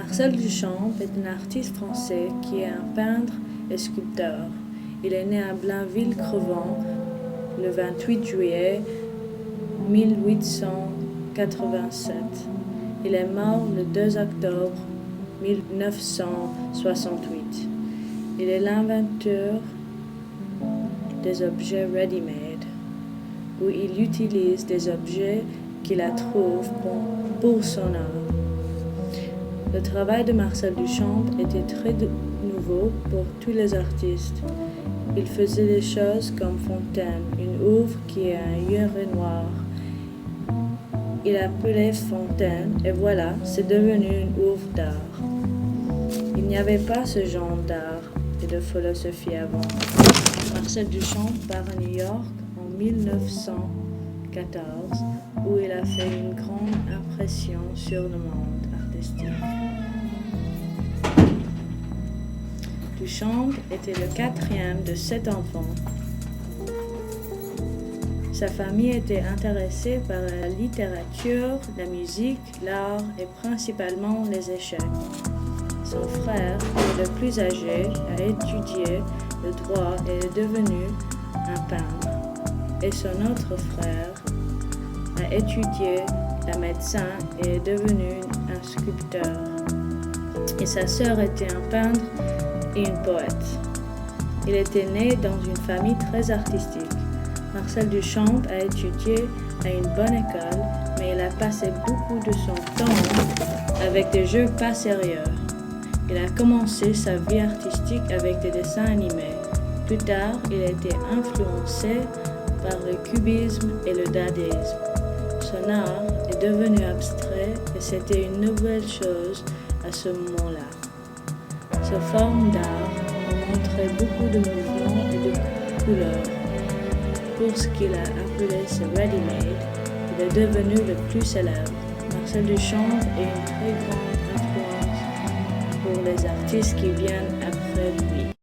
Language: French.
Marcel Duchamp est un artiste français qui est un peintre et sculpteur. Il est né à Blainville-Crevant le 28 juillet 1887. Il est mort le 2 octobre 1968. Il est l'inventeur des objets ready-made, où il utilise des objets qu'il trouve pour son art. Le travail de Marcel Duchamp était très nouveau pour tous les artistes. Il faisait des choses comme Fontaine, une œuvre qui est un urinoir. Il appelait Fontaine et voilà, c'est devenu une œuvre d'art. Il n'y avait pas ce genre d'art et de philosophie avant. Marcel Duchamp part à New York en 1914, où il a fait une grande impression sur le monde artistique. Duchamp était le 4e de 7 enfants. Sa famille était intéressée par la littérature, la musique, l'art et principalement les échecs. Son frère, qui est le plus âgé, a étudié le droit et est devenu un peintre. Et son autre frère a étudié la médecine et est devenu un sculpteur. Et sa sœur était un peintre et une poète. Il était né dans une famille très artistique. Marcel Duchamp a étudié à une bonne école, mais il a passé beaucoup de son temps avec des jeux pas sérieux. Il a commencé sa vie artistique avec des dessins animés. Plus tard, il a été influencé par le cubisme et le dadaïsme. Son art est devenu abstrait et c'était une nouvelle chose à ce moment-là. Sa forme d'art a montré beaucoup de mouvements et de couleurs. Pour ce qu'il a appelé ce ready-made, il est devenu le plus célèbre. Marcel Duchamp est une très grande influence pour les artistes qui viennent après lui.